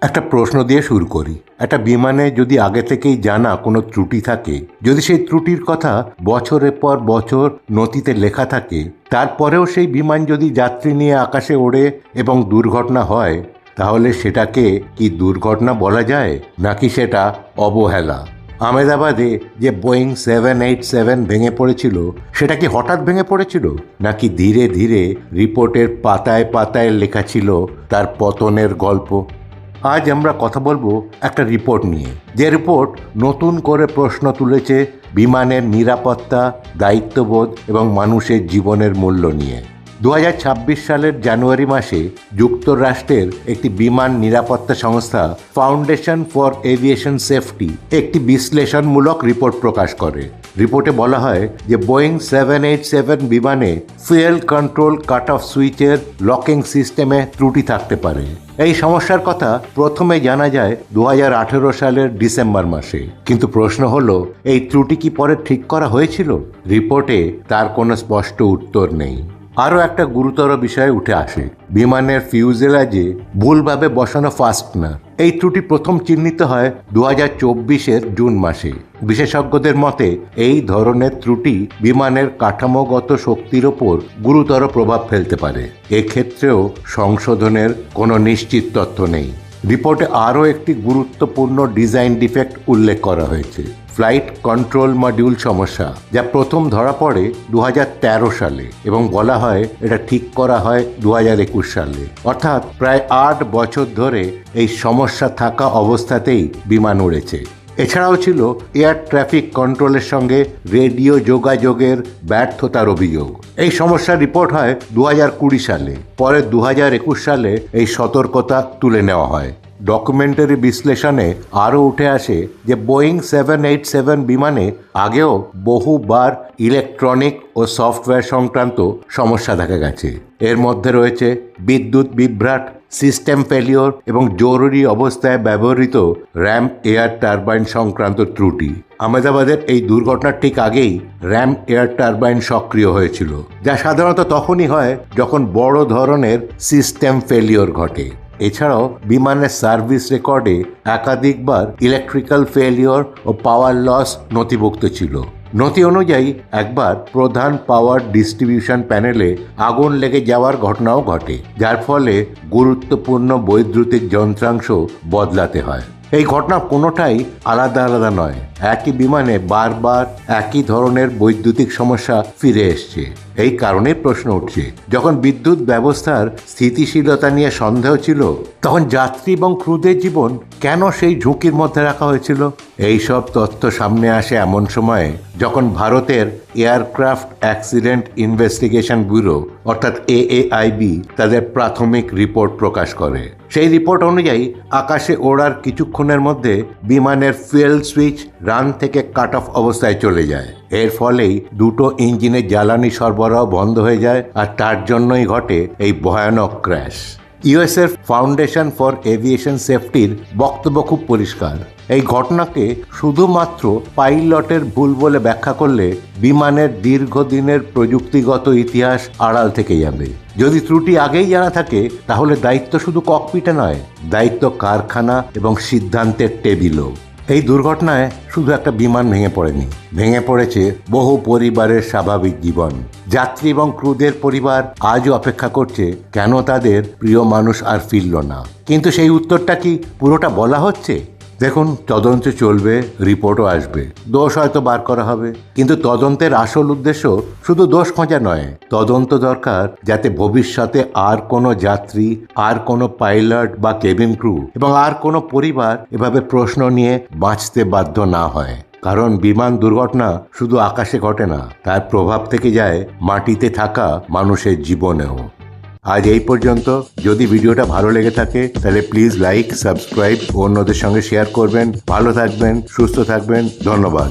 একটা প্রশ্ন দিয়ে শুরু করি। একটা বিমানে যদি আগে থেকেই জানা কোনো ত্রুটি থাকে, যদি সেই ত্রুটির কথা বছরের পর বছর নথিতে লেখা থাকে, তারপরেও সেই বিমান যদি যাত্রী নিয়ে আকাশে ওড়ে এবং দুর্ঘটনা হয়, তাহলে সেটাকে কি দুর্ঘটনা বলা যায়, নাকি সেটা অবহেলা? আহমেদাবাদে যে বোয়িং 787 ভেঙে পড়েছিল, সেটা কি হঠাৎ ভেঙে পড়েছিল, নাকি ধীরে ধীরে রিপোর্টের পাতায় পাতায় লেখা ছিল তার পতনের গল্প? আজ আমরা কথা বলবো একটা রিপোর্ট নিয়ে, যে রিপোর্ট নতুন করে প্রশ্ন তুলেছে বিমানের নিরাপত্তা, দায়িত্ববোধ এবং মানুষের জীবনের মূল্য নিয়ে। 2026 সালের জানুয়ারি মাসে যুক্তরাষ্ট্রের একটি বিমান নিরাপত্তা সংস্থা ফাউন্ডেশন ফর এভিয়েশন সেফটি একটি বিশ্লেষণমূলক রিপোর্ট প্রকাশ করে। রিপোর্টে বলা হয় যে বোয়িং 787 বিমানে ফুয়েল কন্ট্রোল কাট অফ সুইচের লকিং সিস্টেমে ত্রুটি থাকতে পারে। এই সমস্যার কথা প্রথমে জানা যায় 2018 সালের ডিসেম্বর মাসে, কিন্তু প্রশ্ন হলো, এই ত্রুটি কি পরে ঠিক করা হয়েছিল? রিপোর্টে তার কোনো স্পষ্ট উত্তর নেই। আরও একটা গুরুতর বিষয় উঠে আসে, বিমানের ফিউজেলাজে ভুলভাবে বসানো ফাস্টনার। এই ত্রুটি প্রথম চিহ্নিত হয় 2024 জুন মাসে। বিশেষজ্ঞদের মতে এই ধরনের ত্রুটি বিমানের কাঠামোগত শক্তির ওপর গুরুতর প্রভাব ফেলতে পারে। এক্ষেত্রেও সংশোধনের কোনো নিশ্চিত তথ্য নেই। রিপোর্টে আরও একটি গুরুত্বপূর্ণ ডিজাইন ডিফেক্ট উল্লেখ করা হয়েছে, ফ্লাইট কন্ট্রোল মডিউল সমস্যা, যা প্রথম ধরা পড়ে 2013 সালে এবং বলা হয় এটা ঠিক করা হয় 2021 সালে। অর্থাৎ প্রায় 8 বছর ধরে এই সমস্যা থাকা অবস্থাতেই বিমান উড়েছে। এছাড়াও ছিল এয়ার ট্রাফিক কন্ট্রোলের সঙ্গে রেডিও যোগাযোগের ব্যর্থতার অভিযোগ। এই সমস্যার রিপোর্ট হয় 2020 সালে। পরে 2021 সালে এই সতর্কতা তুলে নেওয়া হয়। ডকুমেন্টারি বিশ্লেষণে আরও উঠে আসে যে বোয়িং 787 বিমানে আগেও বহুবার ইলেকট্রনিক ও সফটওয়্যার সংক্রান্ত সমস্যা দেখা গেছে। এর মধ্যে রয়েছে বিদ্যুৎ বিভ্রাট, সিস্টেম ফেলিওর এবং জরুরি অবস্থায় ব্যবহৃত র্যাম এয়ার টারবাইন সংক্রান্ত ত্রুটি। আহমেদাবাদের এই দুর্ঘটনার ঠিক আগেই র্যাম এয়ার টারবাইন সক্রিয় হয়েছিল, যা সাধারণত তখনই হয় যখন বড় ধরনের সিস্টেম ফেলিওর ঘটে। এছাড়াও বিমানের সার্ভিস রেকর্ডে একাধিকবার ইলেকট্রিক্যাল ফেলিওর ও পাওয়ার লস নথিভুক্ত ছিল। নথি অনুযায়ী একবার প্রধান পাওয়ার ডিস্ট্রিবিউশন প্যানেলে আগুন লেগে যাওয়ার ঘটনাও ঘটে, যার ফলে গুরুত্বপূর্ণ বৈদ্যুতিক যন্ত্রাংশ বদলাতে হয়। এই ঘটনা কোনোটাই আলাদা আলাদা নয়, একই বিমানে বারবার একই ধরনের বৈদ্যুতিক সমস্যা ফিরে এসছে। এই কারণে প্রশ্ন উঠছে, যখন বিদ্যুৎ ব্যবস্থার স্থিতিশীলতা নিয়ে সন্দেহ ছিল, তখন যাত্রী এবং ক্রুদের জীবন কেন সেই ঝুঁকির মধ্যে রাখা হয়েছিল? এই সব তথ্য সামনে আসে এমন সময়ে যখন ভারতের এয়ারক্রাফট অ্যাক্সিডেন্ট ইনভেস্টিগেশন ব্যুরো অর্থাৎ AAIB তাদের প্রাথমিক রিপোর্ট প্রকাশ করে। সেই রিপোর্ট অনুযায়ী আকাশে ওড়ার কিছুক্ষণের মধ্যে বিমানের ফুয়েল সুইচ রান থেকে কাট অফ অবস্থায় চলে যায়। এর ফলেই দুটো ইঞ্জিনের জ্বালানি সরবরাহ বন্ধ হয়ে যায়, আর তার জন্যই ঘটে এই ভয়ানক ক্র্যাশ। ইউএসের ফাউন্ডেশন ফর এভিয়েশন সেফটির বক্তব্য খুব পরিষ্কার, এই ঘটনাকে শুধুমাত্র পাইলটের ভুল বলে ব্যাখ্যা করলে বিমানের দীর্ঘদিনের প্রযুক্তিগত ইতিহাস আড়াল থেকে যাবে। যদি ত্রুটি আগেই জানা থাকে, তাহলে দায়িত্ব শুধু ককপিটে নয়, দায়িত্ব কারখানা এবং সিদ্ধান্তের টেবিলও। এই দুর্ঘটনায় শুধু একটা বিমান ভেঙে পড়েনি, ভেঙে পড়েছে বহু পরিবারের স্বাভাবিক জীবন। যাত্রী এবং ক্রুদের পরিবার আজও অপেক্ষা করছে কেন তাদের প্রিয় মানুষ আর ফিরল না। কিন্তু সেই উত্তরটা কি পুরোটা বলা হচ্ছে? দেখুন, তদন্ত চলবে, রিপোর্টও আসবে, দোষ হয়তো বার করা হবে, কিন্তু তদন্তের আসল উদ্দেশ্য শুধু দোষ খোঁজা নয়। তদন্ত দরকার যাতে ভবিষ্যতে আর কোনো যাত্রী, আর কোনো পাইলট বা কেবিন ক্রু এবং আর কোনো পরিবার এভাবে প্রশ্ন নিয়ে বাঁচতে বাধ্য না হয়। কারণ বিমান দুর্ঘটনা শুধু আকাশে ঘটে না, তার প্রভাব থেকে যায় মাটিতে থাকা মানুষের জীবনেও। আজ এই পর্যন্ত। যদি ভিডিওটা ভালো লেগে থাকে তাহলে প্লিজ লাইক, সাবস্ক্রাইব ও অন্যদের সঙ্গে শেয়ার করবেন। ভালো থাকবেন, সুস্থ থাকবেন। ধন্যবাদ।